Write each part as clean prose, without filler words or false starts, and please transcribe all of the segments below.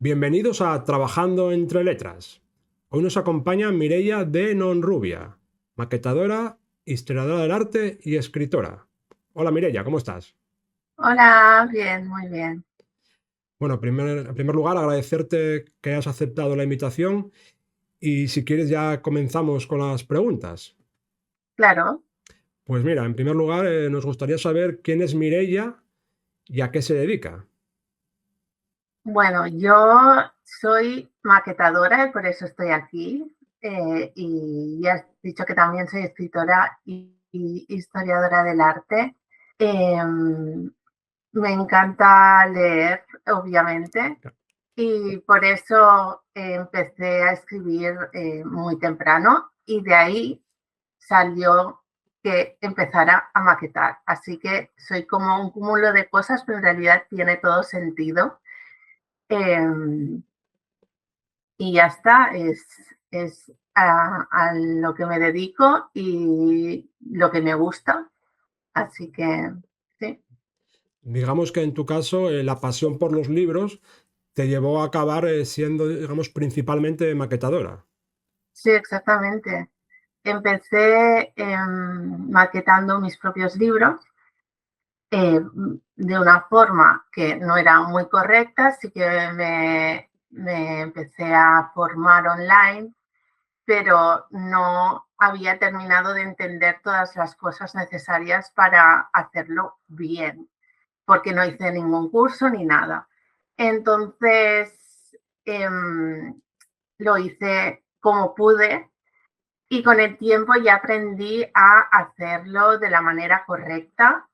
Bienvenidos a Trabajando entre Letras. Hoy nos acompaña Mireia de Nonrubia, maquetadora, historiadora del arte y escritora. Hola Mireia, ¿cómo estás? Hola, bien, muy bien. Bueno, en primer lugar, agradecerte que hayas aceptado la invitación y si quieres ya comenzamos con las preguntas. Claro. Pues mira, en primer lugar, nos gustaría saber quién es Mireia y a qué se dedica. Bueno, yo soy maquetadora y por eso estoy aquí. Y ya has dicho que también soy escritora y historiadora del arte. Eh, Me encanta leer, obviamente, y por eso empecé a escribir muy temprano y de ahí salió que empezara a maquetar. Así que soy como un cúmulo de cosas, pero en realidad tiene todo sentido. Eh, y ya está, es a lo que me dedico y lo que me gusta. Así que sí, Digamos que en tu caso, la pasión por los libros te llevó a acabar siendo, digamos, principalmente maquetadora. sí, exactamente. Empecé maquetando mis propios libros de una forma que no era muy correcta, así que me empecé a formar online, pero no había terminado de entender todas las cosas necesarias para hacerlo bien, porque no hice ningún curso ni nada. Entonces, eh, lo hice como pude y con el tiempo ya aprendí a hacerlo de la manera correcta.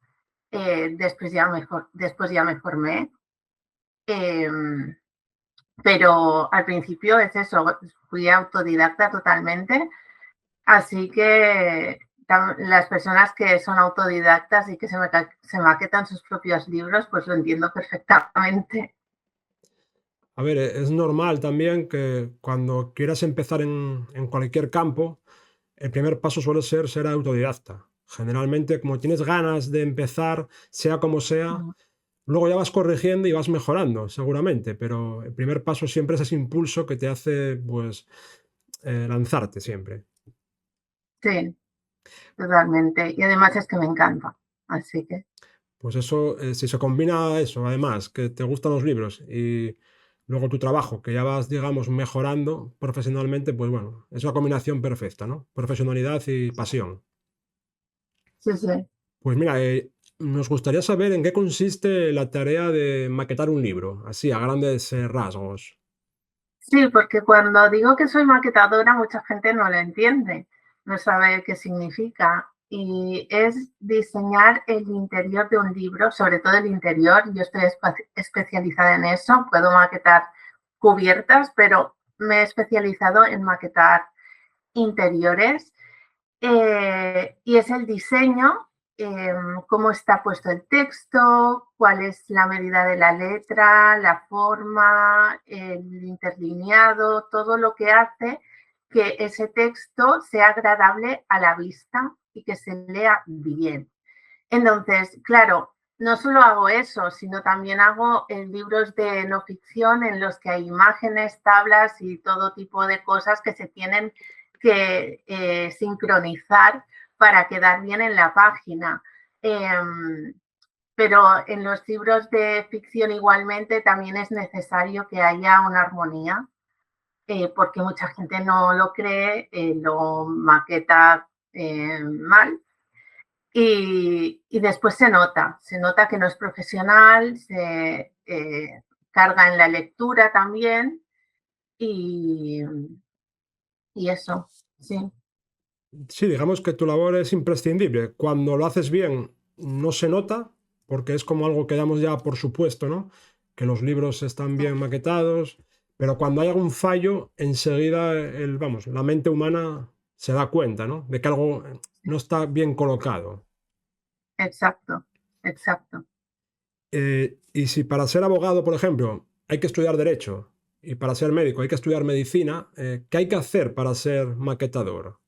Después ya me formé, eh, pero al principio es eso, fui autodidacta totalmente, así que las personas que son autodidactas y que se maquetan sus propios libros, pues lo entiendo perfectamente. A ver, es normal también que cuando quieras empezar en cualquier campo, el primer paso suele ser autodidacta. Generalmente, como tienes ganas de empezar, sea como sea, luego ya vas corrigiendo y vas mejorando, seguramente, pero el primer paso siempre es ese impulso que te hace, pues, lanzarte siempre. Sí, totalmente. Y además es que me encanta, así que Pues eso, si se combina eso, además, que te gustan los libros y luego tu trabajo, que ya vas, digamos, mejorando profesionalmente, pues bueno, es una combinación perfecta, ¿no? Profesionalidad y pasión. sí, sí. Pues mira, nos gustaría saber en qué consiste la tarea de maquetar un libro, así, a grandes rasgos. Sí, porque cuando digo que soy maquetadora, mucha gente no lo entiende, no sabe qué significa. Y es diseñar el interior de un libro, sobre todo el interior. Yo estoy especializada en eso, puedo maquetar cubiertas, pero me he especializado en maquetar interiores y es el diseño, cómo está puesto el texto, cuál es la medida de la letra, la forma, el interlineado, todo lo que hace que ese texto sea agradable a la vista y que se lea bien. Entonces, claro, no solo hago eso, sino también hago libros de no ficción en los que hay imágenes, tablas y todo tipo de cosas que se tienen que sincronizar para quedar bien en la página. Pero en los libros de ficción igualmente también es necesario que haya una armonía, porque mucha gente no lo cree, lo maqueta mal y después se nota que no es profesional, se carga en la lectura también y, y eso, sí, Sí, digamos que tu labor es imprescindible. Cuando lo haces bien, no se nota, porque es como algo que damos ya por supuesto, ¿no? Que los libros están bien maquetados, pero cuando hay algún fallo, enseguida vamos, la mente humana se da cuenta, ¿no? De que algo no está bien colocado. exacto, exacto. Y si para ser abogado, por ejemplo, hay que estudiar derecho y para ser médico hay que estudiar medicina, ¿qué hay que hacer para ser maquetador?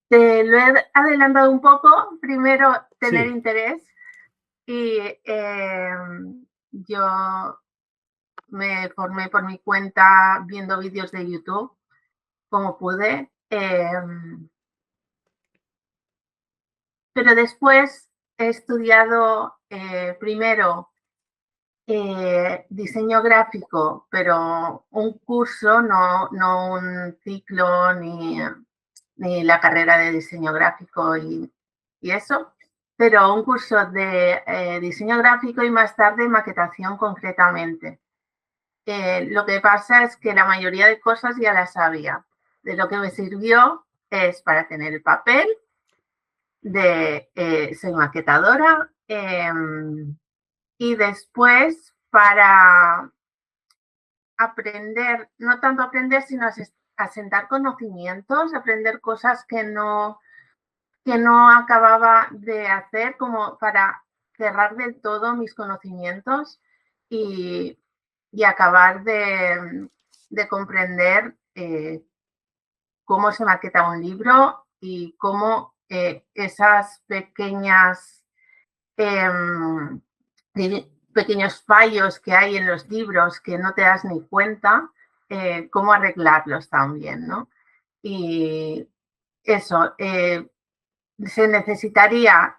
Te lo he adelantado un poco, primero tener Sí, interés y yo me formé por mi cuenta viendo vídeos de YouTube, como pude. Pero después he estudiado primero diseño gráfico, pero un curso, no un ciclo ni la carrera de diseño gráfico y eso, pero un curso de diseño gráfico y más tarde maquetación concretamente. Lo que pasa es que la mayoría de cosas ya las sabía. De lo que me sirvió es para tener el papel soy maquetadora y después para aprender, no tanto aprender, sino asentar conocimientos, aprender cosas que no acababa de hacer, como para cerrar del todo mis conocimientos y acabar de comprender cómo se maqueta un libro y cómo esas pequeños fallos que hay en los libros que no te das ni cuenta, cómo arreglarlos también, ¿no? Y eso, se necesitaría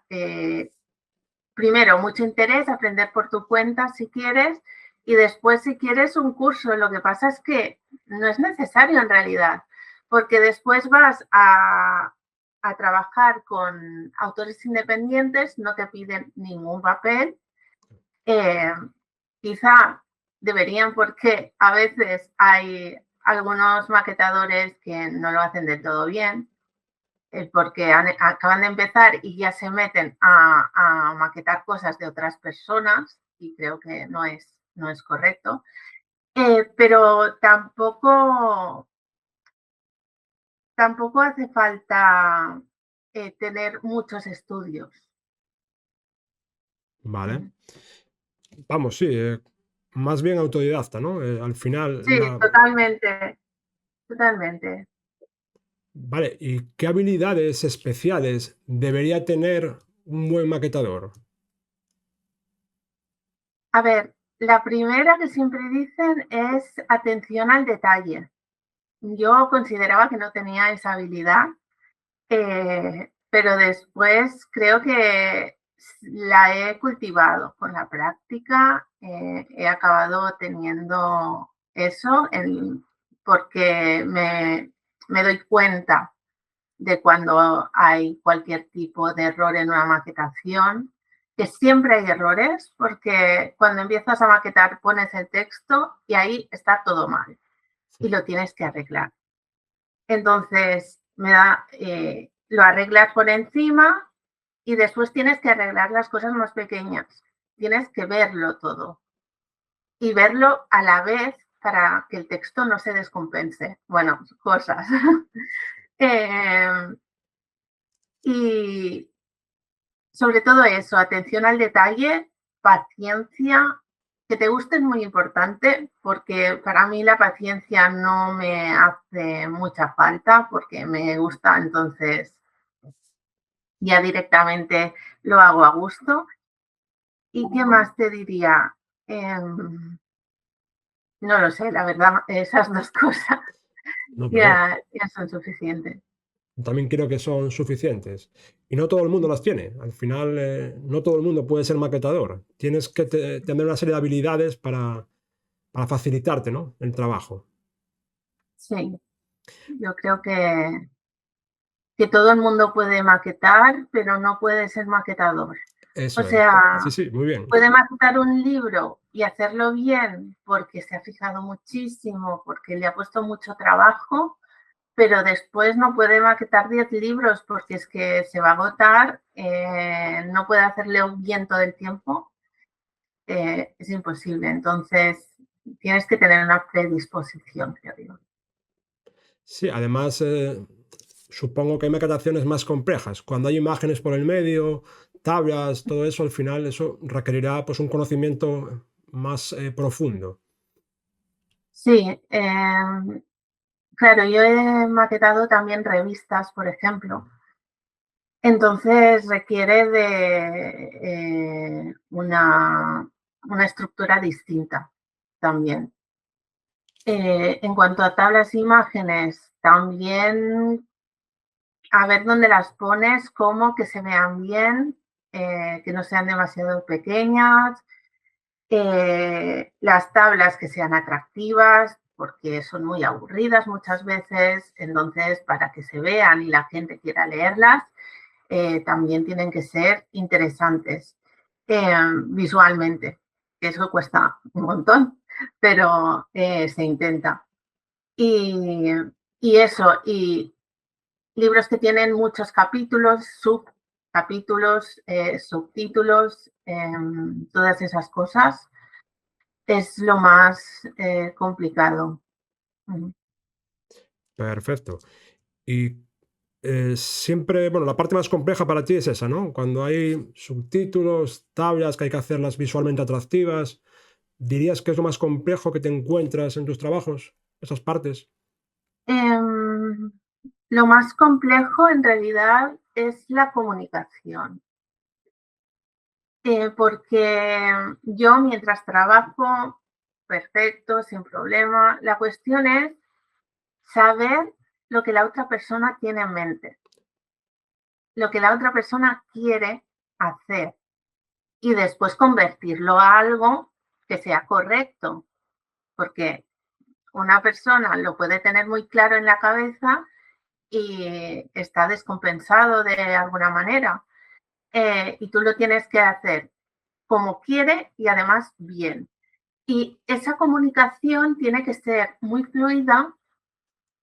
primero mucho interés, aprender por tu cuenta si quieres, y después si quieres un curso. Lo que pasa es que no es necesario en realidad, porque después vas a trabajar con autores independientes, no te piden ningún papel. Quizá deberían, porque a veces hay algunos maquetadores que no lo hacen del todo bien, porque acaban de empezar y ya se meten a maquetar cosas de otras personas, y creo que no es correcto. Pero tampoco hace falta tener muchos estudios. Vale. Vamos, sí, más bien autodidacta, ¿no? Al final, Sí, totalmente, totalmente. vale, ¿y qué habilidades especiales debería tener un buen maquetador? A ver, la primera que siempre dicen es atención al detalle. Yo consideraba que no tenía esa habilidad, pero después creo que la he cultivado con la práctica. He acabado teniendo eso porque me doy cuenta de cuando hay cualquier tipo de error en una maquetación, que siempre hay errores, porque cuando empiezas a maquetar pones el texto y ahí está todo mal y lo tienes que arreglar. Entonces, lo arreglas por encima y después tienes que arreglar las cosas más pequeñas. Tienes que verlo todo y verlo a la vez para que el texto no se descompense. Bueno, cosas. Y sobre todo eso, atención al detalle, paciencia, que te guste es muy importante, porque para mí la paciencia no me hace mucha falta, porque me gusta, entonces ya directamente lo hago a gusto. ¿Y qué más te diría? No lo sé, la verdad, esas dos cosas No, pero ya son suficientes. también creo que son suficientes. Y no todo el mundo las tiene. Al final, no todo el mundo puede ser maquetador. Tienes que tener una serie de habilidades para facilitarte, ¿no? El trabajo. Sí, yo creo que todo el mundo puede maquetar, pero no puede ser maquetador. O Eso es. Sí, sea, sí, muy bien. puede maquetar un libro y hacerlo bien porque se ha fijado muchísimo, porque le ha puesto mucho trabajo, pero después no puede maquetar 10 libros porque es que se va a agotar, no puede hacerle bien todo el tiempo, es imposible. Entonces, tienes que tener una predisposición, creo yo. Sí, además, supongo que hay maquetaciones más complejas. Cuando hay imágenes por el medio, tablas, todo eso, al final eso requerirá pues un conocimiento más profundo. Sí, claro, yo he maquetado también revistas, por ejemplo. Entonces requiere de una estructura distinta. también. En cuanto a tablas e imágenes, también a ver dónde las pones, cómo que se vean bien, que no sean demasiado pequeñas, las tablas que sean atractivas, porque son muy aburridas muchas veces, entonces para que se vean y la gente quiera leerlas, también tienen que ser interesantes visualmente. Eso cuesta un montón, pero se intenta. Y, y eso, y libros que tienen muchos capítulos, subcapítulos, subtítulos, todas esas cosas, es lo más complicado. Perfecto. Y siempre, bueno, la parte más compleja para ti es esa, ¿no? Cuando hay subtítulos, tablas que hay que hacerlas visualmente atractivas, ¿dirías que es lo más complejo que te encuentras en tus trabajos? Esas partes. Em, lo más complejo en realidad es la comunicación, porque yo mientras trabajo, perfecto, sin problema, la cuestión es saber lo que la otra persona tiene en mente, lo que la otra persona quiere hacer y después convertirlo a algo que sea correcto, porque una persona lo puede tener muy claro en la cabeza y está descompensado de alguna manera. Y tú lo tienes que hacer como quiere y además bien. Y esa comunicación tiene que ser muy fluida,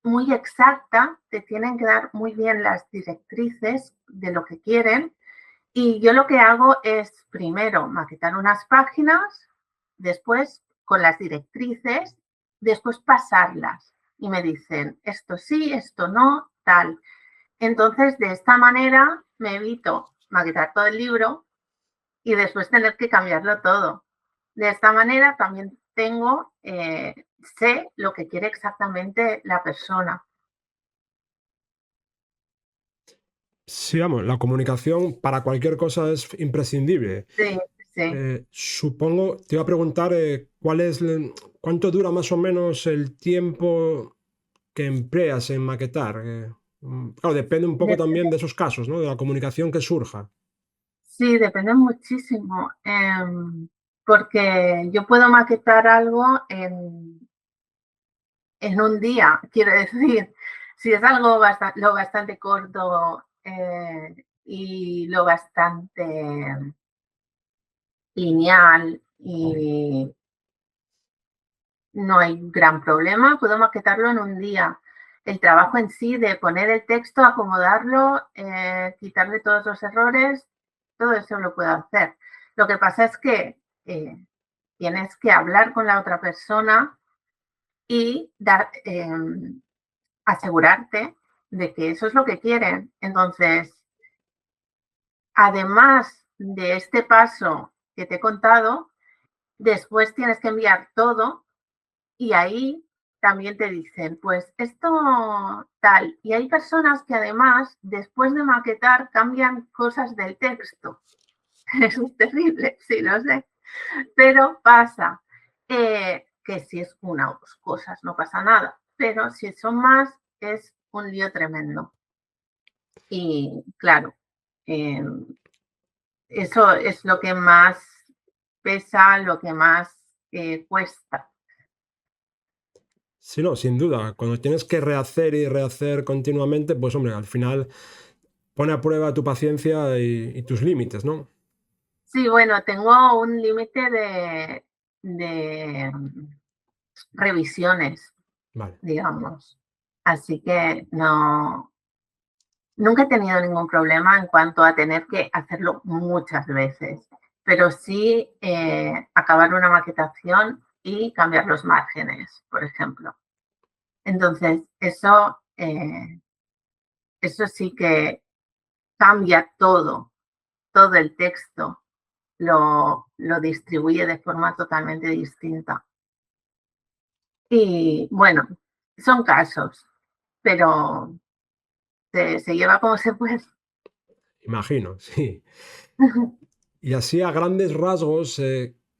muy exacta, te tienen que dar muy bien las directrices de lo que quieren. Y yo lo que hago es primero maquetar unas páginas, después con las directrices, después pasarlas. Y me dicen, esto sí, esto no, tal. Entonces, de esta manera me evito maquetar todo el libro y después tener que cambiarlo todo. De esta manera también sé lo que quiere exactamente la persona. Sí, vamos, la comunicación para cualquier cosa es imprescindible. Sí, sí. Supongo, te iba a preguntar cuánto dura más o menos el tiempo que empleas en maquetar. Claro, depende un poco también Depende, de esos casos, ¿no? De la comunicación que surja. sí, depende muchísimo. Porque yo puedo maquetar algo en un día, quiero decir, si es algo lo bastante corto y lo bastante lineal y no hay gran problema, puedo maquetarlo en un día. El trabajo en sí de poner el texto, acomodarlo, quitarle todos los errores, todo eso lo puedo hacer. Lo que pasa es que tienes que hablar con la otra persona y asegurarte de que eso es lo que quieren. Entonces, además de este paso que te he contado, después tienes que enviar todo y ahí también te dicen, pues esto tal. Y hay personas que además, después de maquetar, cambian cosas del texto. Eso es terrible, sí, lo sé. Pero pasa que si es una o dos cosas, no pasa nada. Pero si son más, es un lío tremendo. Y claro, eh, eso es lo que más pesa, lo que más cuesta. Sí, no, sin duda. Cuando tienes que rehacer y rehacer continuamente, pues hombre, al final pone a prueba tu paciencia y tus límites, ¿no? Sí, bueno, tengo un límite de revisiones, Vale. digamos. Así que no, nunca he tenido ningún problema en cuanto a tener que hacerlo muchas veces, pero sí acabar una maquetación y cambiar los márgenes, por ejemplo. Entonces, eso sí que cambia todo el texto, lo distribuye de forma totalmente distinta. Y bueno, son casos, pero se lleva como se puede. Imagino, sí. Y así a grandes rasgos,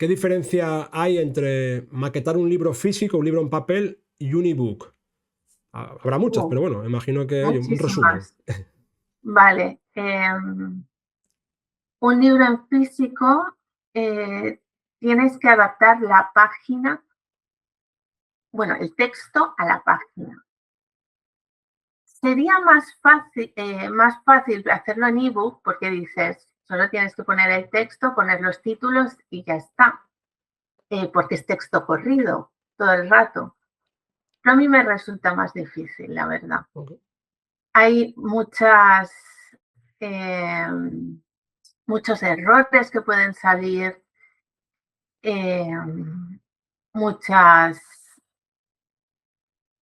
¿qué diferencia hay entre maquetar un libro físico, un libro en papel y un ebook? Habrá muchas, Uh, pero bueno, imagino que, oye, un resumen. muchísimas. Vale. Un libro en físico, tienes que adaptar la página, bueno, el texto a la página. Sería más fácil hacerlo en ebook porque dices, solo tienes que poner el texto, poner los títulos y ya está, porque es texto corrido todo el rato. Pero a mí me resulta más difícil, la verdad. Ok. Hay muchos errores que pueden salir, muchas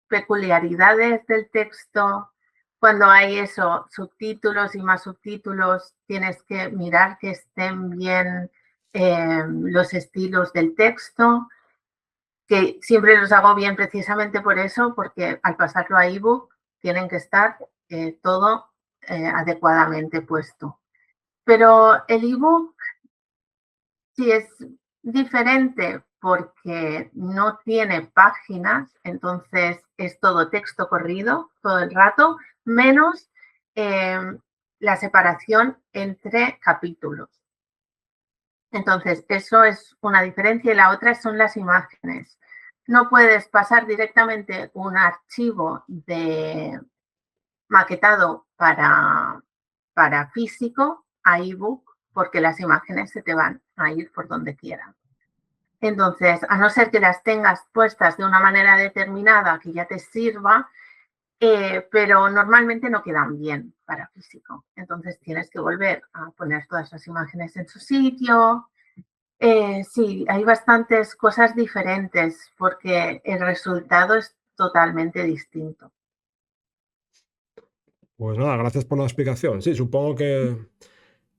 peculiaridades del texto. Cuando hay eso, subtítulos y más subtítulos, tienes que mirar que estén bien los estilos del texto, que siempre los hago bien precisamente por eso, porque al pasarlo a ebook tienen que estar todo adecuadamente puesto. Pero el ebook sí es diferente porque no tiene páginas, entonces es todo texto corrido todo el rato, menos la separación entre capítulos. Entonces, eso es una diferencia y la otra son las imágenes. No puedes pasar directamente un archivo de maquetado para físico a ebook porque las imágenes se te van a ir por donde quieran. Entonces, a no ser que las tengas puestas de una manera determinada que ya te sirva, pero normalmente no quedan bien para físico. Entonces tienes que volver a poner todas las imágenes en su sitio. Sí, hay bastantes cosas diferentes porque el resultado es totalmente distinto. Pues nada, gracias por la explicación. Sí, supongo que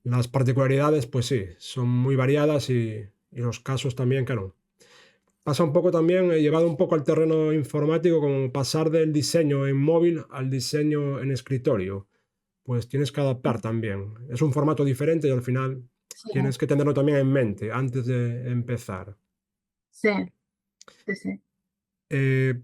las particularidades, pues sí, son muy variadas y los casos también, claro. Pasa un poco también, llevado un poco al terreno informático, como pasar del diseño en móvil al diseño en escritorio. Pues tienes que adaptar también. Es un formato diferente y al final Sí, tienes que tenerlo también en mente antes de empezar. sí, sí, sí. Eh,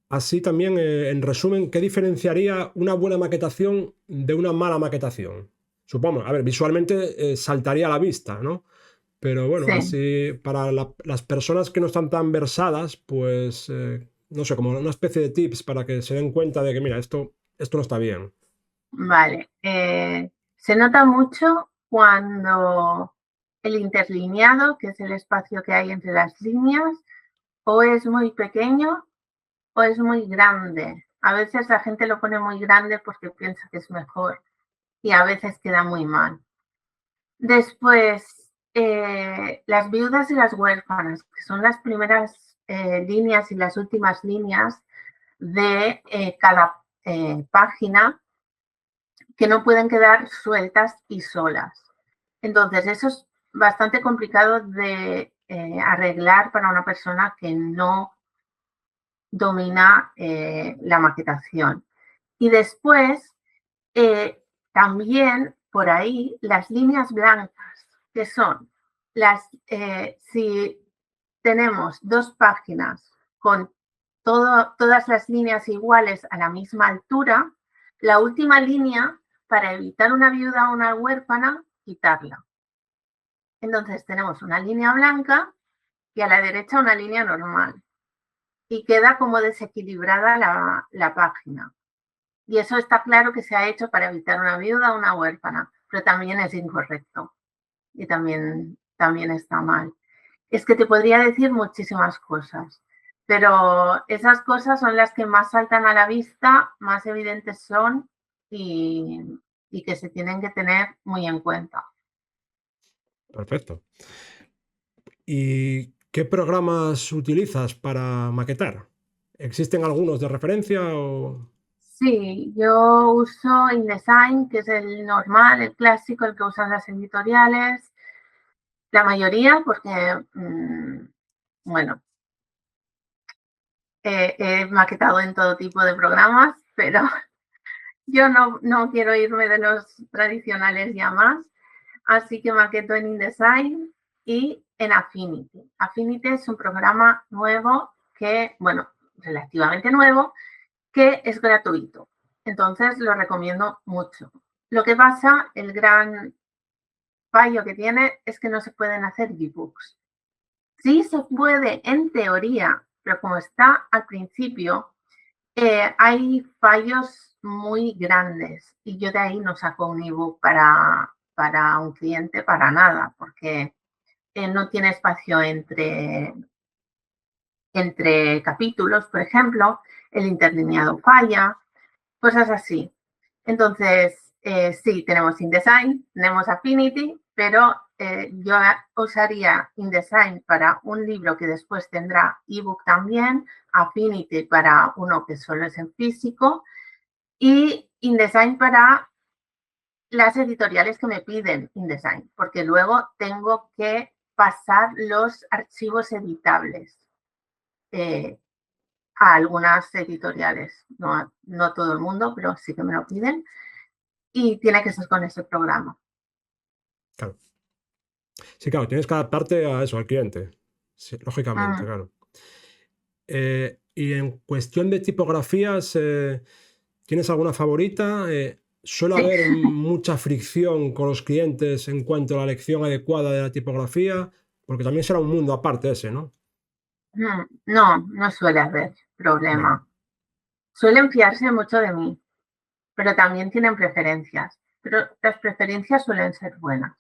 Así también, en resumen, ¿qué diferenciaría una buena maquetación de una mala maquetación? Supongo, a ver, visualmente saltaría a la vista, ¿no? Pero bueno, Sí. así para las personas que no están tan versadas, pues no sé, como una especie de tips para que se den cuenta de que, mira, esto no está bien. Vale. Se nota mucho cuando el interlineado, que es el espacio que hay entre las líneas, o es muy pequeño o es muy grande. A veces la gente lo pone muy grande porque piensa que es mejor y a veces queda muy mal. Después, las viudas y las huérfanas, que son las primeras líneas y las últimas líneas de cada página, que no pueden quedar sueltas y solas. Entonces, eso es bastante complicado de arreglar para una persona que no domina la maquetación. Y después, también por ahí, las líneas blancas, que son si tenemos dos páginas con todas las líneas iguales a la misma altura, la última línea, para evitar una viuda o una huérfana, quitarla. Entonces tenemos una línea blanca y a la derecha una línea normal. Y queda como desequilibrada la página. Y eso está claro que se ha hecho para evitar una viuda o una huérfana, pero también es incorrecto y también está mal. Es que te podría decir muchísimas cosas, pero esas cosas son las que más saltan a la vista, más evidentes son y que se tienen que tener muy en cuenta. Perfecto. ¿Y qué programas utilizas para maquetar? ¿Existen algunos de referencia o...? Sí, yo uso InDesign, que es el normal, el clásico, el que usan las editoriales, la mayoría, porque, bueno, he maquetado en todo tipo de programas, pero yo no quiero irme de los tradicionales ya más, así que maqueto en InDesign. y en Affinity. Affinity es un programa nuevo que, bueno, relativamente nuevo, que es gratuito. Entonces lo recomiendo mucho. Lo que pasa, el gran fallo que tiene es que no se pueden hacer ebooks. Sí se puede en teoría, pero como está al principio, hay fallos muy grandes y yo de ahí no saco un ebook para un cliente para nada, porque no tiene espacio entre capítulos, por ejemplo, el interlineado falla, cosas así. Entonces, sí, tenemos InDesign, tenemos Affinity, pero yo usaría InDesign para un libro que después tendrá ebook también, Affinity para uno que solo es en físico y InDesign para las editoriales que me piden InDesign, porque luego tengo que pasar los archivos editables a algunas editoriales, no todo el mundo, pero sí que me lo piden. Y tiene que ser con ese programa. Claro. Sí, claro, tienes que adaptarte a eso, al cliente. Sí, lógicamente, claro. Y en cuestión de tipografías, ¿tienes alguna favorita? ¿Suele Sí. haber mucha fricción con los clientes en cuanto a la elección adecuada de la tipografía? Porque también será un mundo aparte ese, ¿no? No suele haber problema. Vale. Suelen fiarse mucho de mí, pero también tienen preferencias. Pero las preferencias suelen ser buenas.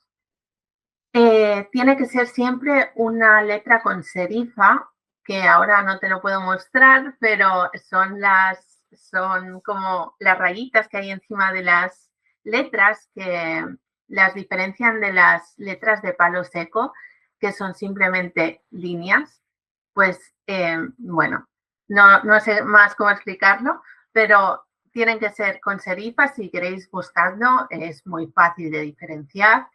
Tiene que ser siempre una letra con serifa, que ahora no te lo puedo mostrar, pero son como las rayitas que hay encima de las letras que las diferencian de las letras de palo seco, que son simplemente líneas. Pues bueno, no sé más cómo explicarlo, pero tienen que ser con serifa. Si queréis buscarlo, es muy fácil de diferenciar.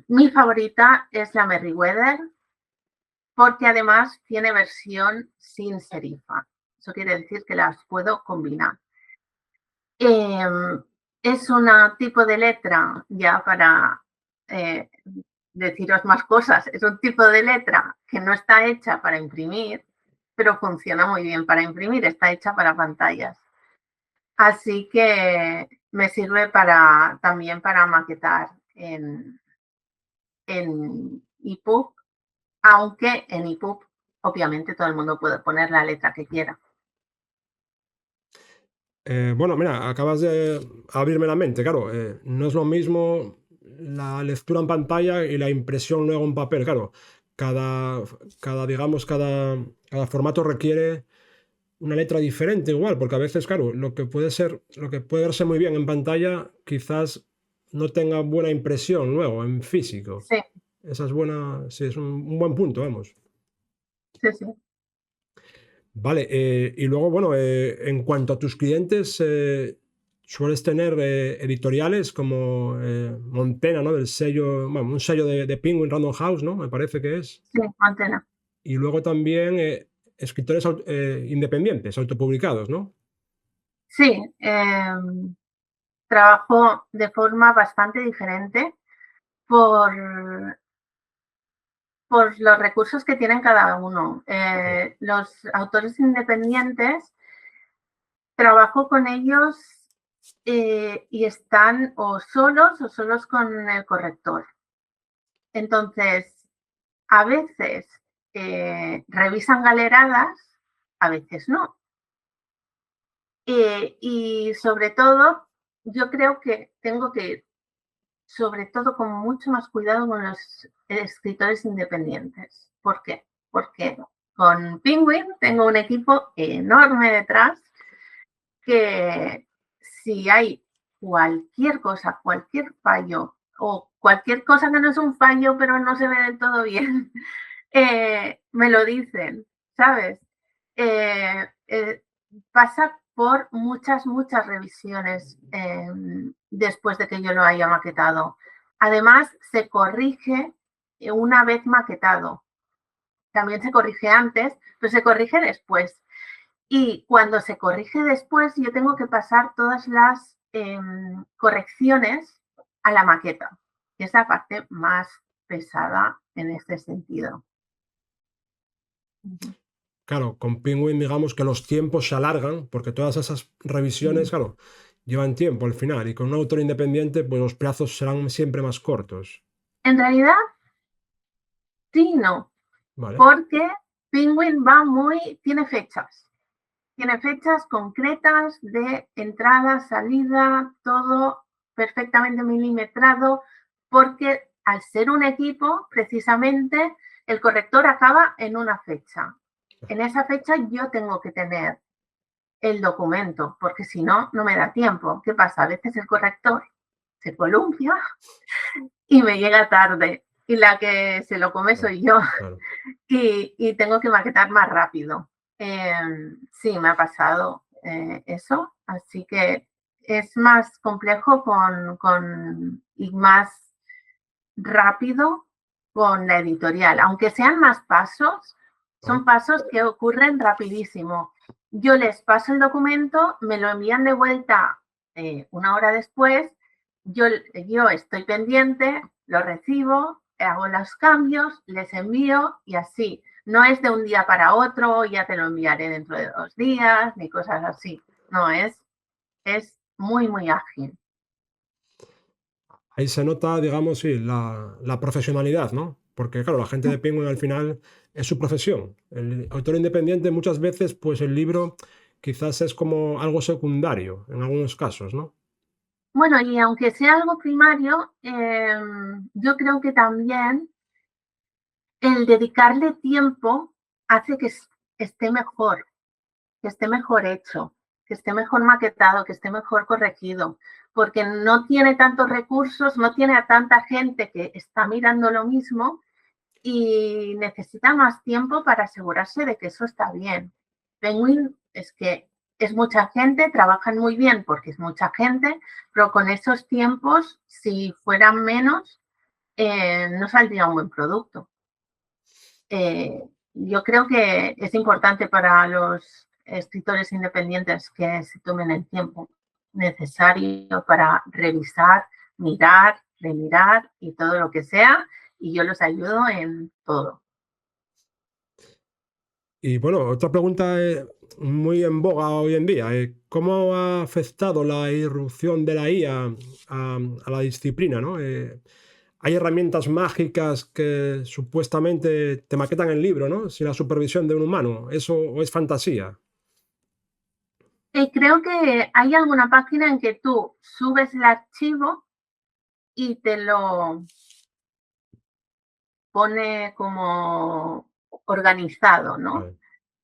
Mi favorita es la Merriweather porque además tiene versión sin serifa. Eso quiere decir que las puedo combinar. Es un tipo de letra, ya para deciros más cosas, es un tipo de letra que no está hecha para imprimir, pero funciona muy bien para imprimir, está hecha para pantallas. Así que me sirve también para maquetar en EPUB, aunque en EPUB obviamente todo el mundo puede poner la letra que quiera. Bueno, mira, acabas de abrirme la mente, claro, no es lo mismo la lectura en pantalla y la impresión luego en papel, claro. Digamos, cada formato requiere una letra diferente igual, porque a veces, claro, lo que puede verse muy bien en pantalla, quizás no tenga buena impresión luego en físico. Sí, Esa es buena, sí, es un buen punto, vamos. sí, sí. Vale, y luego, bueno, en cuanto a tus clientes, sueles tener editoriales como Montena, ¿no? Del sello, bueno, un sello de Penguin Random House, ¿no? Me parece que es. Sí, Antena. Y luego también escritores independientes, autopublicados, ¿no? Sí, trabajo de forma bastante diferente por, por los recursos que tienen cada uno. Los autores independientes, trabajo con ellos y están o solos con el corrector. Entonces, a veces revisan galeradas, a veces no. Y sobre todo, yo creo que tengo que ir, sobre todo, con mucho más cuidado con los escritores independientes. ¿Por qué? Porque con Penguin tengo un equipo enorme detrás que si hay cualquier cosa, cualquier fallo o cualquier cosa que no es un fallo pero no se ve del todo bien, me lo dicen, ¿sabes? Pasa por muchas revisiones después de que yo lo haya maquetado. Además, se corrige una vez maquetado. También se corrige antes, pero se corrige después. Y cuando se corrige después, yo tengo que pasar todas las correcciones a la maqueta, que es la parte más pesada en este sentido. Claro, con Penguin digamos que los tiempos se alargan, porque todas esas revisiones, claro, llevan tiempo al final, y con un autor independiente, pues los plazos serán siempre más cortos, En realidad, sí, no, ¿vale? porque Penguin tiene fechas concretas de entrada, salida, todo perfectamente milimetrado, porque al ser un equipo, precisamente, el corrector acaba en una fecha. En esa fecha yo tengo que tener el documento, porque si no, no me da tiempo. ¿Qué pasa? A veces el corrector se columpia y me llega tarde. Y la que se lo come Claro, soy yo. claro. Y tengo que maquetar más rápido. Sí, me ha pasado eso. Así que es más complejo y más rápido con la editorial. Aunque sean más pasos, ¿Vale? son pasos que ocurren rapidísimo. Yo les paso el documento, me lo envían de vuelta una hora después, yo estoy pendiente, lo recibo, hago los cambios, les envío y así. No es de un día para otro, ya te lo enviaré dentro de 2 días, ni cosas así. No, es muy, muy ágil. Ahí se nota, digamos, sí, la profesionalidad, ¿no? Porque, claro, la gente de Penguin al final es su profesión. El autor independiente muchas veces, pues el libro quizás es como algo secundario en algunos casos, ¿no? Bueno, y aunque sea algo primario, yo creo que también el dedicarle tiempo hace que que esté mejor hecho, que esté mejor maquetado, que esté mejor corregido, porque no tiene tantos recursos, no tiene a tanta gente que está mirando lo mismo y necesita más tiempo para asegurarse de que eso está bien. Penguin es que es mucha gente, trabajan muy bien porque es mucha gente, pero con esos tiempos, si fueran menos, no saldría un buen producto. Yo creo que es importante para los escritores independientes que se tomen el tiempo necesario para revisar, mirar, remirar y todo lo que sea, y yo los ayudo en todo. Y bueno, otra pregunta muy en boga hoy en día, ¿cómo ha afectado la irrupción de la IA a la disciplina, ¿no? Hay herramientas mágicas que supuestamente te maquetan el libro, ¿no? Sin la supervisión de un humano. ¿Eso o es fantasía? Creo que hay alguna página en que tú subes el archivo y te lo pone como organizado, ¿no? Vale.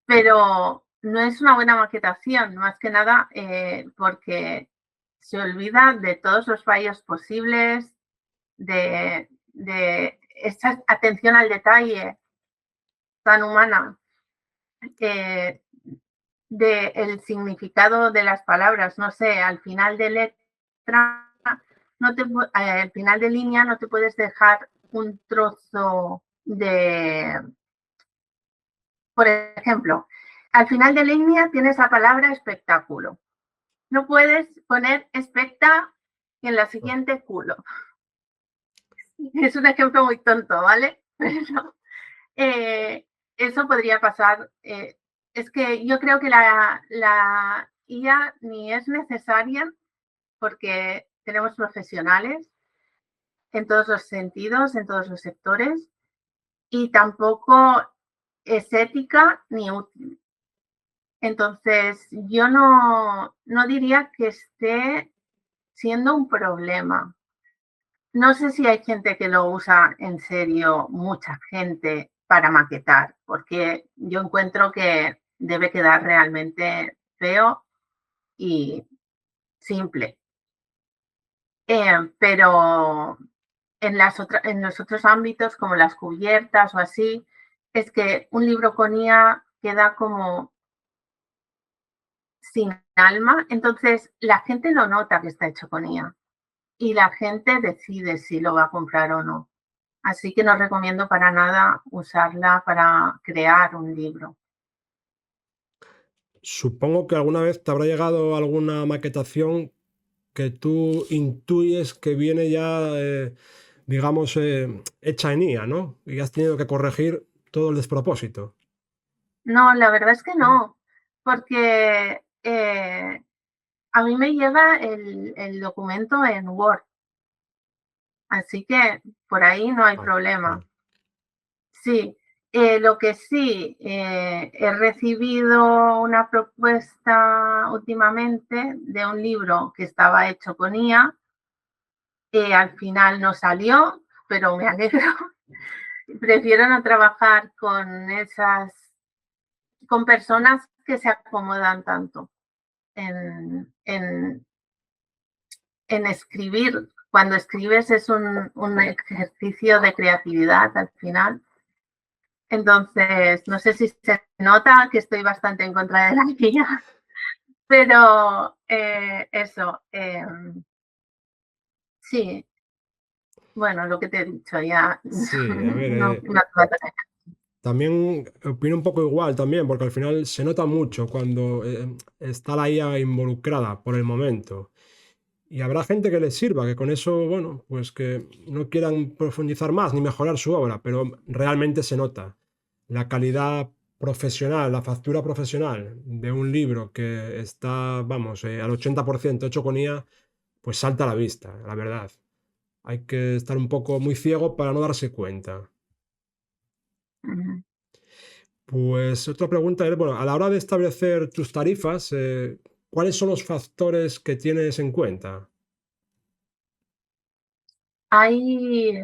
Pero no es una buena maquetación, más que nada porque se olvida de todos los fallos posibles, de esa atención al detalle tan humana, eh, del significado de las palabras. No sé, al final de letra, al final de línea no te puedes dejar un trozo de, por ejemplo, al final de línea tienes la palabra espectáculo. No puedes poner especta y en la Ah, siguiente culo. Es un ejemplo muy tonto, ¿vale? Pero eso podría pasar. Es que yo creo que la IA ni es necesaria porque tenemos profesionales en todos los sentidos, en todos los sectores, y tampoco es ética ni útil. Entonces, yo no diría que esté siendo un problema. No sé si hay gente que lo usa en serio, mucha gente, para maquetar, porque yo encuentro que debe quedar realmente feo y simple. Pero en los otros ámbitos, como las cubiertas o así, es que un libro con IA queda como sin alma, entonces la gente no nota que está hecho con IA y la gente decide si lo va a comprar o no. Así que no recomiendo para nada usarla para crear un libro. supongo que alguna vez te habrá llegado alguna maquetación que tú intuyes que viene ya digamos, hecha en IA, ¿no? Y has tenido que corregir todo el despropósito. No, la verdad es que ¿No? no, porque a mí me lleva el documento en Word, así que por ahí no hay Ah, problema. vale. Sí, lo que sí, he recibido una propuesta últimamente de un libro que estaba hecho con IA, al final no salió, pero me alegro. Prefiero no trabajar con personas que se acomodan tanto en escribir. Cuando escribes es un ejercicio de creatividad al final. Entonces, no sé si se nota que estoy bastante en contra de la guía, pero eso, sí, bueno, lo que te he dicho ya, Sí, a ver, no también opino un poco igual también, porque al final se nota mucho cuando está la IA involucrada por el momento. Y habrá gente que les sirva, que con eso, bueno, pues que no quieran profundizar más ni mejorar su obra, pero realmente se nota la calidad profesional, la factura profesional de un libro que está, vamos, al 80% hecho con IA, pues salta a la vista, la verdad. Hay que estar un poco muy ciego para no darse cuenta. Ujú. Pues otra pregunta es, bueno, a la hora de establecer tus tarifas, ¿cuáles son los factores que tienes en cuenta? Hay,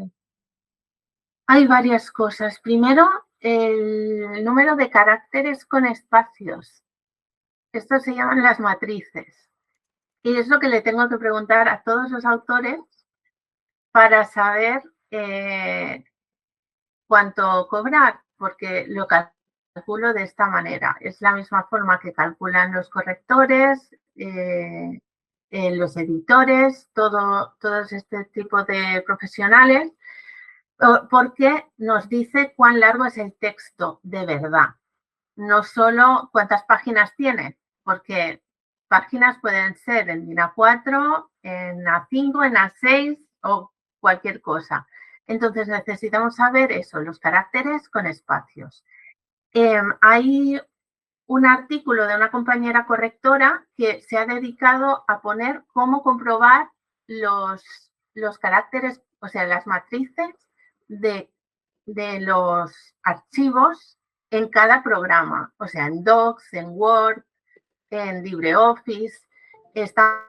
hay varias cosas. Primero, el número de caracteres con espacios. Estos se llaman las matrices. Y es lo que le tengo que preguntar a todos los autores para saber cuánto cobrar, porque lo calculo de esta manera. Es la misma forma que calculan los correctores, los editores, todos este tipo de profesionales, porque nos dice cuán largo es el texto de verdad, no solo cuántas páginas tiene, porque páginas pueden ser en DIN A4, en A5, en A6 o cualquier cosa. Entonces necesitamos saber eso, los caracteres con espacios. Hay un artículo de una compañera correctora que se ha dedicado a poner cómo comprobar los caracteres, o sea, las matrices de, de los archivos en cada programa, o sea, en Docs, en Word, en LibreOffice. Está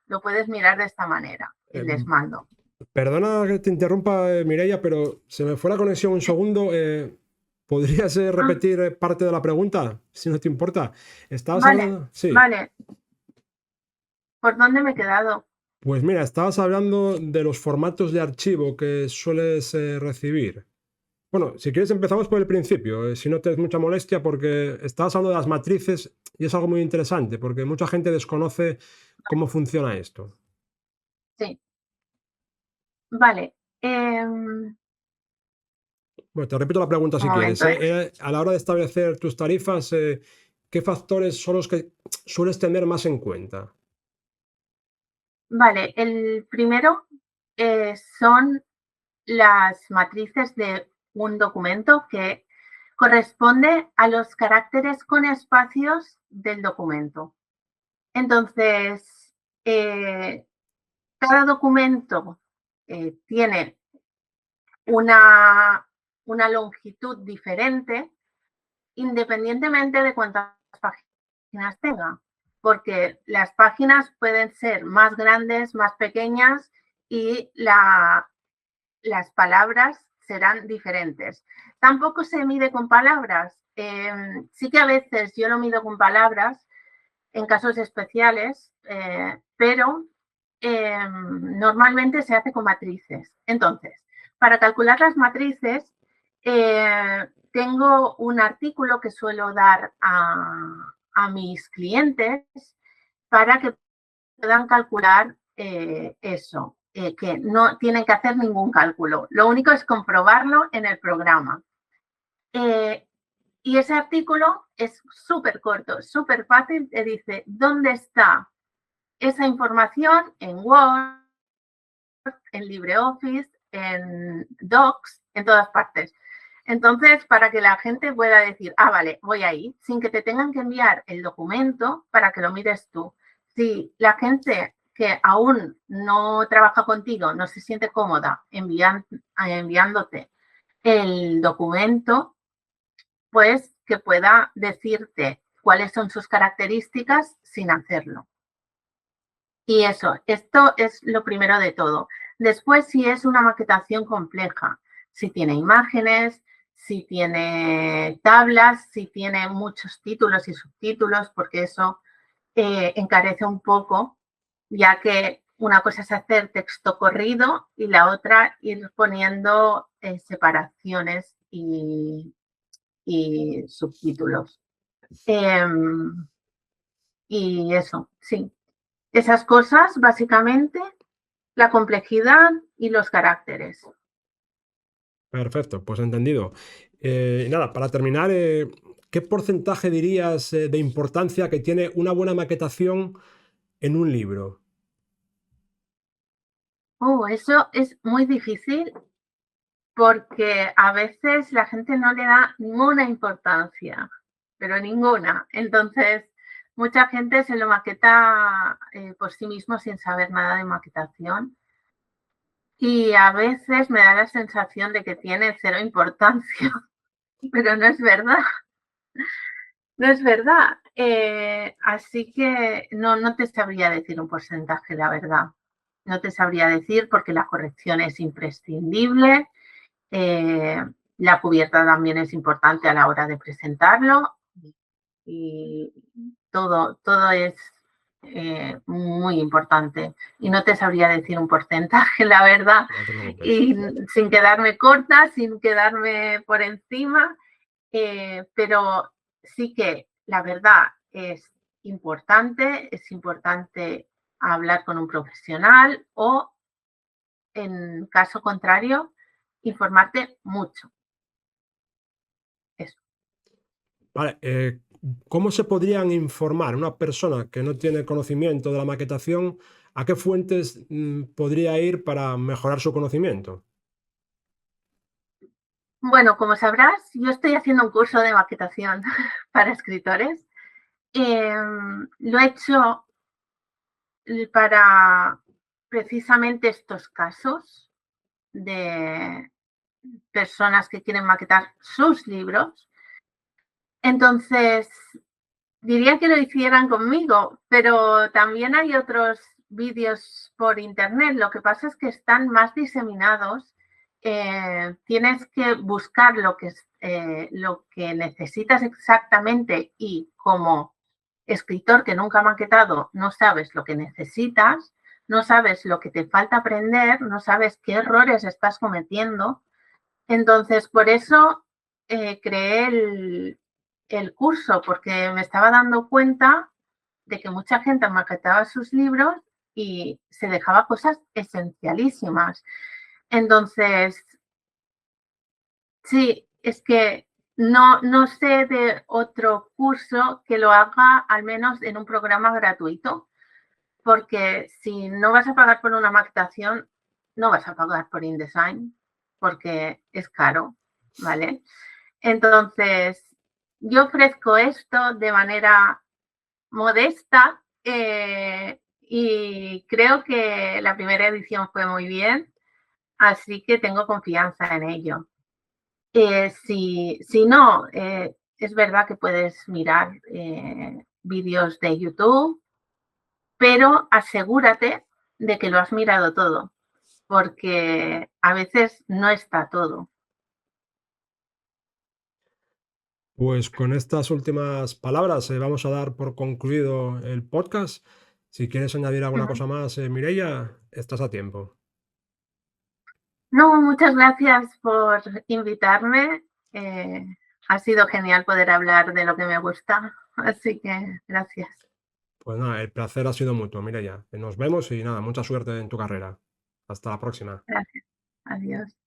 lo puedes mirar de esta manera y Eh, les mando. Perdona que te interrumpa, Mireia, pero se me fue la conexión un segundo. ¿Podrías Ah, repetir parte de la pregunta, si no te importa? Estabas vale, hablando, sí. vale. ¿Por dónde me he quedado? Pues mira, estabas hablando de los formatos de archivo que sueles recibir. Bueno, si quieres empezamos por el principio, si no te es mucha molestia, porque estabas hablando de las matrices y es algo muy interesante, porque mucha gente desconoce cómo funciona esto. Sí, vale. Bueno, te repito la pregunta Un si quieres. momento. A la hora de establecer tus tarifas, ¿qué factores son los que sueles tener más en cuenta? Vale, el primero son las matrices de un documento que corresponde a los caracteres con espacios del documento. Entonces, cada documento tiene una, una longitud diferente independientemente de cuántas páginas tenga, porque las páginas pueden ser más grandes, más pequeñas y las palabras serán diferentes. Tampoco se mide con palabras. Sí que a veces yo lo mido con palabras en casos especiales, pero normalmente se hace con matrices. Entonces, para calcular las matrices, tengo un artículo que suelo dar a mis clientes para que puedan calcular eso. que no tienen que hacer ningún cálculo. Lo único es comprobarlo en el programa. Y ese artículo es súper corto, súper fácil. Te dice dónde está esa información en Word, en LibreOffice, en Docs, en todas partes. Entonces, para que la gente pueda decir, ah, vale, voy ahí, sin que te tengan que enviar el documento para que lo mires tú. Si la gente que aún no trabaja contigo no se siente cómoda enviándote el documento, pues que pueda decirte cuáles son sus características sin hacerlo. Y eso, esto es lo primero de todo. Después, si es una maquetación compleja, si tiene imágenes, si tiene tablas, si tiene muchos títulos y subtítulos, porque eso encarece un poco, ya que una cosa es hacer texto corrido y la otra ir poniendo separaciones y subtítulos. Y eso, sí. Esas cosas, básicamente, la complejidad y los caracteres. Perfecto, pues entendido. Y nada, para terminar, ¿qué porcentaje dirías de importancia que tiene una buena maquetación en un libro? Eso es muy difícil porque a veces la gente no le da ninguna importancia, pero ninguna. Entonces, mucha gente se lo maqueta por sí mismo sin saber nada de maquetación. Y a veces me da la sensación de que tiene cero importancia, pero no es verdad. No es verdad. Así que no te sabría decir un porcentaje, la verdad. No te sabría decir porque la corrección es imprescindible. La cubierta también es importante a la hora de presentarlo. Y todo es muy importante. Y no te sabría decir un porcentaje, la verdad. No te preocupes. Y sin quedarme corta, sin quedarme por encima. Pero sí que la verdad es importante hablar con un profesional o, en caso contrario, informarte mucho. Eso. Vale, ¿cómo se podrían informar una persona que no tiene conocimiento de la maquetación? ¿A qué fuentes podría ir para mejorar su conocimiento? Bueno, como sabrás, yo estoy haciendo un curso de maquetación para escritores. Lo he hecho para precisamente estos casos de personas que quieren maquetar sus libros. Entonces, diría que lo hicieran conmigo, pero también hay otros vídeos por internet. Lo que pasa es que están más diseminados. Tienes que buscar lo que necesitas exactamente y como escritor que nunca ha maquetado no sabes lo que necesitas, no sabes lo que te falta aprender, no sabes qué errores estás cometiendo. Entonces, por eso creé el curso, porque me estaba dando cuenta de que mucha gente maquetaba sus libros y se dejaba cosas esencialísimas. Entonces, sí, es que no sé de otro curso que lo haga al menos en un programa gratuito, porque si no vas a pagar por una maquetación, no vas a pagar por InDesign, porque es caro, ¿vale? Entonces, yo ofrezco esto de manera modesta y creo que la primera edición fue muy bien, así que tengo confianza en ello. Si no, es verdad que puedes mirar vídeos de YouTube, pero asegúrate de que lo has mirado todo, porque a veces no está todo. Pues con estas últimas palabras vamos a dar por concluido el podcast. Si quieres añadir alguna cosa más, Mireia, estás a tiempo. No, muchas gracias por invitarme. Eh, ha sido genial poder hablar de lo que me gusta, así que gracias. Pues nada, el placer ha sido mutuo, Mireia. Nos vemos y nada, mucha suerte en tu carrera. Hasta la próxima. Gracias. Adiós.